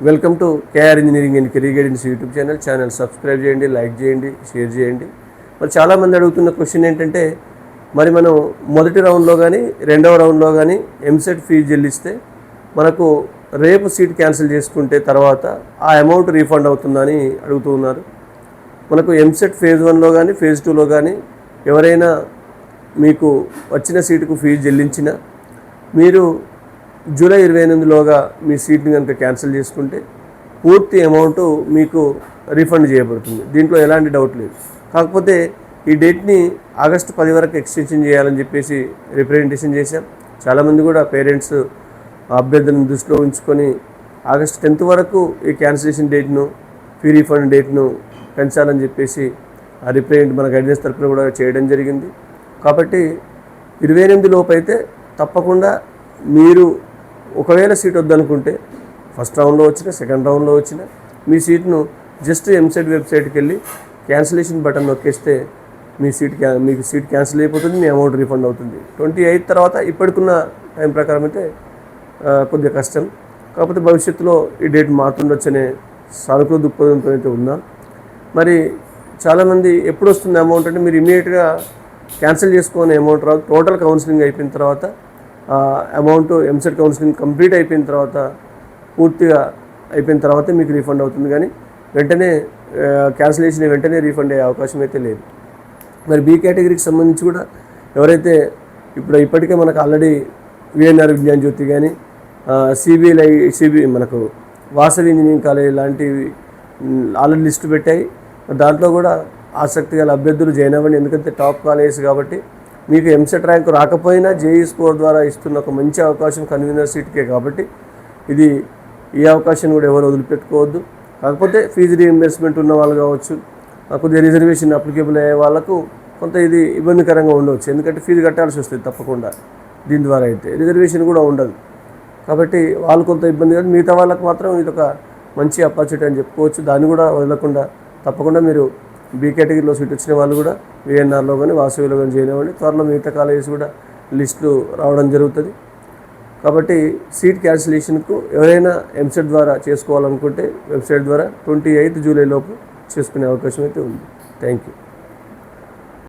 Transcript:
Welcome to KR engineering and career guidance YouTube channel subscribe చేయండి, like చేయండి, share చేయండి. మరి చాలామంది అడుగుతున్న క్వశ్చన్ ఏంటంటే, మరి మనం మొదటి రౌండ్లో కానీ రెండవ రౌండ్లో కానీ ఎంసెట్ ఫీజు చెల్లిస్తే మనకు రేపు సీట్ క్యాన్సిల్ చేసుకుంటే తర్వాత ఆ అమౌంట్ రీఫండ్ అవుతుందని అడుగుతూ ఉన్నారు. మనకు ఎంసెట్ ఫేజ్ 1లో కానీ ఫేజ్ 2లో కానీ ఎవరైనా మీకు వచ్చిన సీటుకు ఫీజు చెల్లించినా మీరు జూలై 28లోగా మీ సీట్ని కనుక క్యాన్సిల్ చేసుకుంటే పూర్తి అమౌంట్ మీకు రీఫండ్ చేయబడుతుంది. దీంట్లో ఎలాంటి డౌట్ లేదు. కాకపోతే ఈ డేట్ని ఆగస్టు 10 వరకు ఎక్స్టెన్షన్ చేయాలని చెప్పేసి రిప్రజెంటేషన్ చేశాం. చాలామంది కూడా పేరెంట్స్ అభ్యర్థులను దృష్టిలో ఉంచుకొని ఆగస్టు 10 వరకు ఈ క్యాన్సిలేషన్ డేట్ను, ఫీ రీఫండ్ డేట్ను పెంచాలని చెప్పేసి ఆ రిప్రజెంట్ మన గైడెన్స్ తరఫున కూడా చేయడం జరిగింది. కాబట్టి 28 లోపు అయితే తప్పకుండా మీరు ఒకవేళ సీట్ వద్దనుకుంటే ఫస్ట్ రౌండ్లో వచ్చినా సెకండ్ రౌండ్లో వచ్చినా మీ సీట్ను జస్ట్ ఎంసెట్ వెబ్సైట్కి వెళ్ళి క్యాన్సిలేషన్ బటన్ నొక్కేస్తే మీకు సీట్ క్యాన్సిల్ అయిపోతుంది, మీ అమౌంట్ రీఫండ్ అవుతుంది. 28 తర్వాత ఇప్పటికున్న టైం ప్రకారం అయితే కొద్దిగా కష్టం. కాకపోతే భవిష్యత్తులో ఈ డేట్ మారుతుండొచ్చనే సానుకూల దృక్పథంతో అయితే ఉన్నాం. మరి చాలామంది ఎప్పుడు వస్తుంది అమౌంట్ అంటే, మీరు ఇమీడియట్గా క్యాన్సిల్ చేసుకునే అమౌంట్ రాదు. టోటల్ కౌన్సిలింగ్ అయిపోయిన తర్వాత అమౌంట్ ఎంసెట్ కౌన్సిలింగ్ కంప్లీట్ అయిపోయిన తర్వాత పూర్తిగా అయిపోయిన తర్వాత మీకు రీఫండ్ అవుతుంది. కానీ వెంటనే క్యాన్సిలేషన్ వెంటనే రీఫండ్ అయ్యే అవకాశం అయితే లేదు. మరి బి కేటగిరీకి సంబంధించి కూడా ఎవరైతే ఇప్పటికే మనకు ఆల్రెడీ విఎన్ఆర్ విజ్ఞాన జ్యోతి కానీ సిబి మనకు వాసవి ఇంజనీరింగ్ కాలేజ్ లాంటివి ఆల్రెడీ లిస్టు పెట్టాయి. దాంట్లో కూడా ఆసక్తి గల అభ్యర్థులు జాయిన్ అవ్వండి. ఎందుకంటే టాప్ కాలేజెస్ కాబట్టి మీకు ఎంసెట్ ర్యాంక్ రాకపోయినా జేఈ స్కోర్ ద్వారా ఇస్తున్న ఒక మంచి అవకాశం కన్వీనర్ సీట్కే. కాబట్టి ఈ అవకాశం కూడా ఎవరు వదిలిపెట్టుకోవద్దు. కాకపోతే ఫీజు రీఎంబర్స్మెంట్ ఉన్న వాళ్ళు కావచ్చు, కొద్దిగా రిజర్వేషన్ అప్లికేబుల్ అయ్యే వాళ్ళకు కొంత ఇది ఇబ్బందికరంగా ఉండవచ్చు. ఎందుకంటే ఫీజు కట్టాల్సి వస్తుంది తప్పకుండా. దీని ద్వారా అయితే రిజర్వేషన్ కూడా ఉండదు. కాబట్టి వాళ్ళు కొంత ఇబ్బంది కాదు. మిగతా వాళ్ళకు మాత్రం ఇది ఒక మంచి ఆపర్చునిటీ అని చెప్పుకోవచ్చు. దాన్ని కూడా వదలకుండా తప్పకుండా మీరు బి కేటగిరీలో సీట్ వచ్చిన వాళ్ళు కూడా విఎన్ఆర్లో కానీ వాసవిలో కానీ జాయిన్ అవ్వండి. త్వరలో మిగతా కాలేజెస్ కూడా లిస్టులు రావడం జరుగుతుంది. కాబట్టి సీట్ క్యాన్సిలేషన్కు ఎవరైనా ఎంసెట్ ద్వారా చేసుకోవాలనుకుంటే వెబ్సైట్ ద్వారా 28 జూలై లోపు చేసుకునే అవకాశం అయితే ఉంది. Thank you.